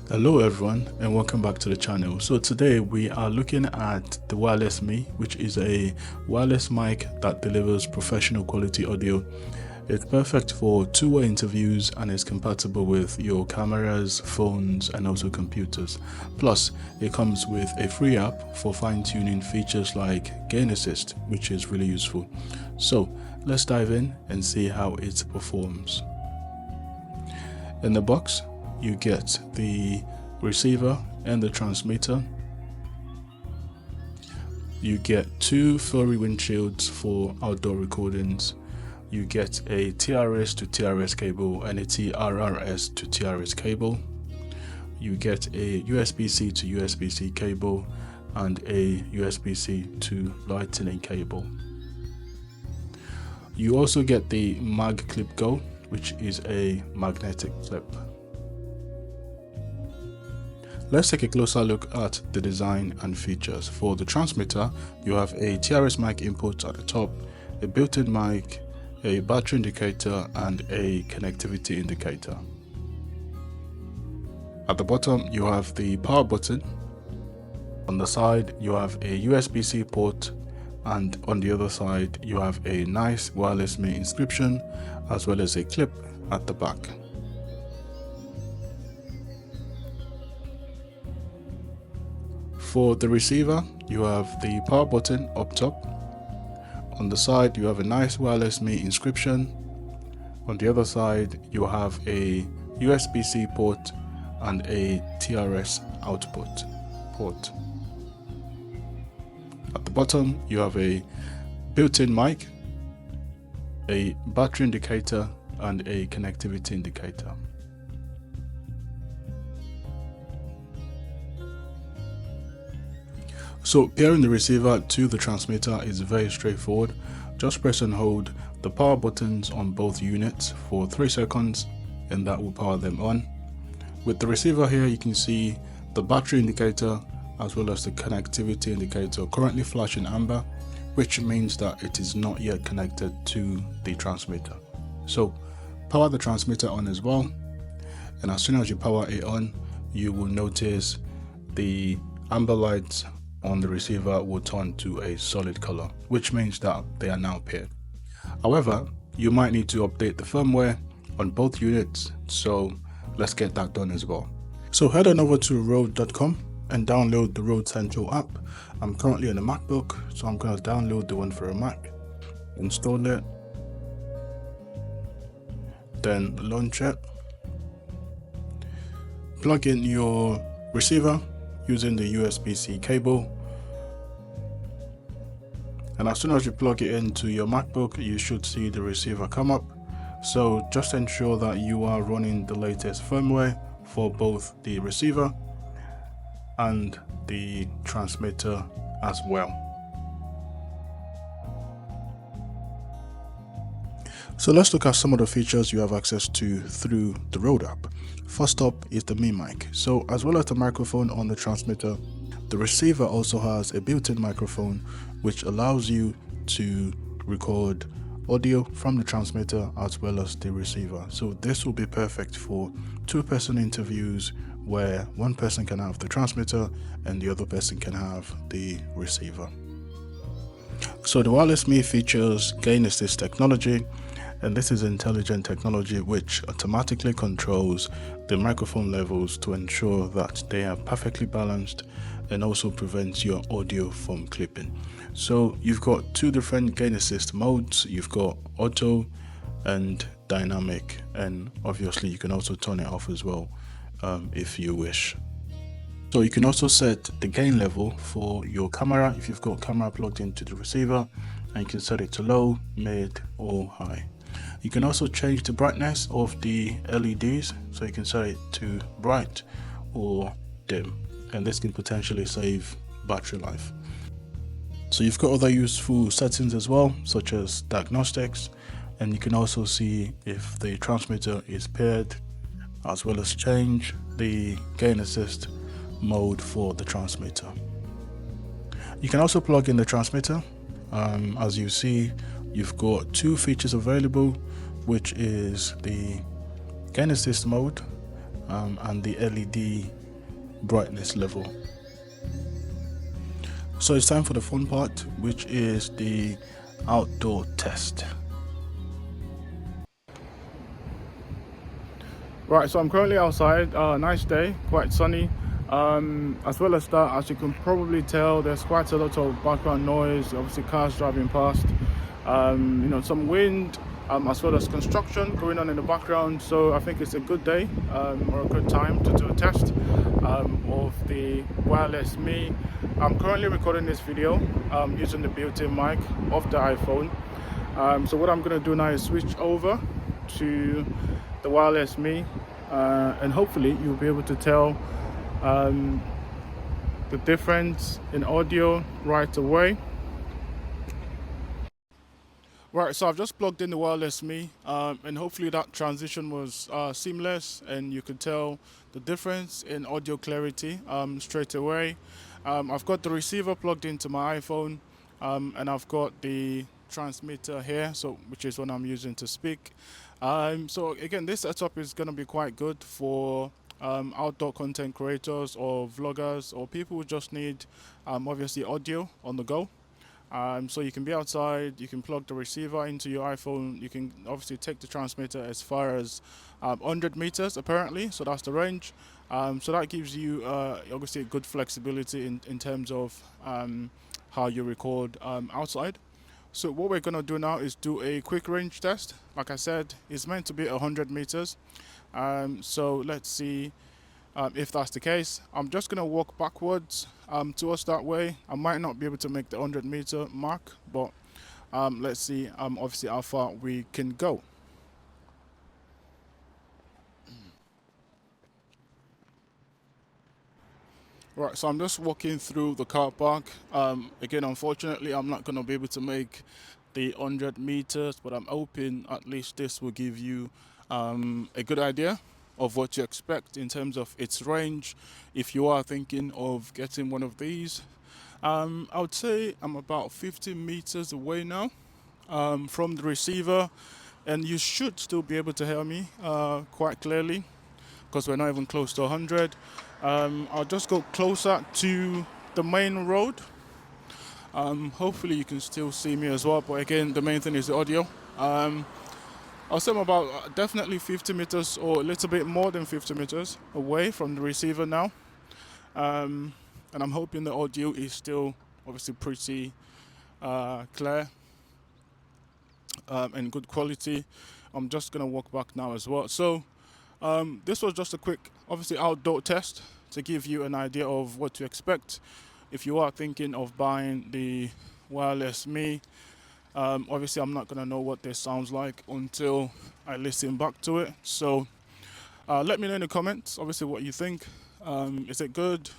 Hello everyone and welcome back to the channel. So today we are looking at the Wireless ME, which is a wireless mic that delivers professional quality audio. It's perfect for two-way interviews and is compatible with your cameras, phones and also computers. Plus it comes with a free app for fine-tuning features like gain assist, which is really useful. So let's dive in and see how it performs. In the box you get the receiver and the transmitter. You get two furry windshields for outdoor recordings. You get a TRS to TRS cable and a TRRS to TRS cable. You get a USB-C to USB-C cable and a USB-C to Lightning cable. You also get the Mag Clip Go, which is a magnetic clip. Let's take a closer look at the design and features. For the transmitter, you have a TRS mic input at the top, a built-in mic, a battery indicator and a connectivity indicator. At the bottom you have the power button. On the side you have a USB-C port, and on the other side you have a nice Wireless ME inscription as well as a clip at the back. For the receiver, you have the power button up top. On the side, you have a nice Wireless ME inscription. On the other side, you have a USB-C port and a TRS output port. At the bottom, you have a built-in mic, a battery indicator and a connectivity indicator. So pairing the receiver to the transmitter is very straightforward. Just press and hold the power buttons on both units for 3 seconds and that will power them on. With the receiver here you can see the battery indicator as well as the connectivity indicator currently flashing amber, which means that it is not yet connected to the transmitter. So power the transmitter on as well, and as soon as you power it on you will notice the amber lights on the receiver will turn to a solid color, which means that they are now paired. However, you might need to update the firmware on both units, so let's get that done as well. So head on over to RØDE.com and download the RØDE Central app. I'm currently on a MacBook, so I'm going to download the one for a Mac, install it, then launch it, plug in your receiver using the USB-C cable, and as soon as you plug it into your MacBook you should see the receiver come up. So just ensure that you are running the latest firmware for both the receiver and the transmitter as well. So let's look at some of the features you have access to through the RØDE app. First up is the ME mic. So as well as the microphone on the transmitter, the receiver also has a built-in microphone which allows you to record audio from the transmitter as well as the receiver. So this will be perfect for two-person interviews where one person can have the transmitter and the other person can have the receiver. So the Wireless ME features gain assist technology, and this is intelligent technology which automatically controls the microphone levels to ensure that they are perfectly balanced and also prevents your audio from clipping. So you've got two different gain assist modes. You've got auto and dynamic, and obviously you can also turn it off as well if you wish. So you can also set the gain level for your camera if you've got camera plugged into the receiver, and you can set it to low, mid or high. You can also change the brightness of the LEDs, so you can set it to bright or dim, and this can potentially save battery life. So you've got other useful settings as well, such as diagnostics, and you can also see if the transmitter is paired, as well as change the gain assist mode for the transmitter. You can also plug in the transmitter. As you see, you've got two features available, which is the gain assist mode and the LED brightness level. So it's time for the fun part, which is the outdoor test. Right, so I'm currently outside, nice day, quite sunny. As well as that, as you can probably tell, there's quite a lot of background noise, obviously cars driving past, some wind, as well as construction going on in the background. So I think it's a good day, or a good time to do a test of the Wireless ME. I'm currently recording this video using the built-in mic of the iPhone. So what I'm going to do now is switch over to the Wireless ME, and hopefully you'll be able to tell the difference in audio right away. Right, so I've just plugged in the Wireless ME, and hopefully that transition was seamless and you could tell the difference in audio clarity straight away. I've got the receiver plugged into my iPhone, and I've got the transmitter here, which is what I'm using to speak. So again, this setup is going to be quite good for outdoor content creators or vloggers or people who just need obviously audio on the go. So you can be outside, you can plug the receiver into your iPhone, you can obviously take the transmitter as far as 100 meters apparently, so that's the range. So that gives you obviously good flexibility in terms of how you record outside. So what we're going to do now is do a quick range test. Like I said, it's meant to be 100 meters. So let's see if that's the case. I'm just going to walk backwards towards that way. I might not be able to make the 100-meter mark, but let's see obviously how far we can go. Right, so I'm just walking through the car park. Again, unfortunately, I'm not going to be able to make the 100 meters, but I'm hoping at least this will give you a good idea of what to expect in terms of its range if you are thinking of getting one of these. I would say I'm about 50 meters away now from the receiver, and you should still be able to hear me quite clearly because we're not even close to 100. I'll just go closer to the main road. Hopefully you can still see me as well, but again, the main thing is the audio. I'll say I'm about definitely 50 meters or a little bit more than 50 meters away from the receiver now. And I'm hoping the audio is still obviously pretty clear and good quality. I'm just gonna walk back now as well. So this was just a quick obviously outdoor test to give you an idea of what to expect if you are thinking of buying the Wireless ME. Obviously I'm not going to know what this sounds like until I listen back to it, so let me know in the comments obviously what you think. Is it good?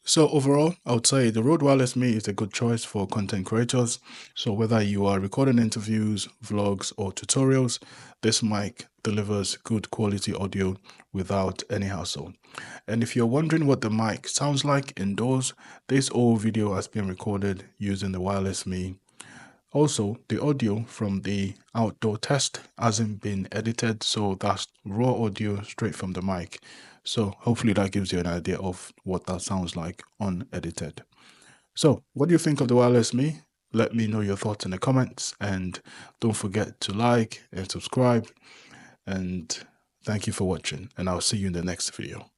So overall, I would say the RØDE Wireless ME is a good choice for content creators. So whether you are recording interviews, vlogs, or tutorials, this mic delivers good quality audio without any hassle. And if you're wondering what the mic sounds like indoors, this whole video has been recorded using the Wireless ME. Also, the audio from the outdoor test hasn't been edited, so that's raw audio straight from the mic. So hopefully that gives you an idea of what that sounds like unedited. So what do you think of the Wireless ME? Let me know your thoughts in the comments, and don't forget to like and subscribe. And thank you for watching, and I'll see you in the next video.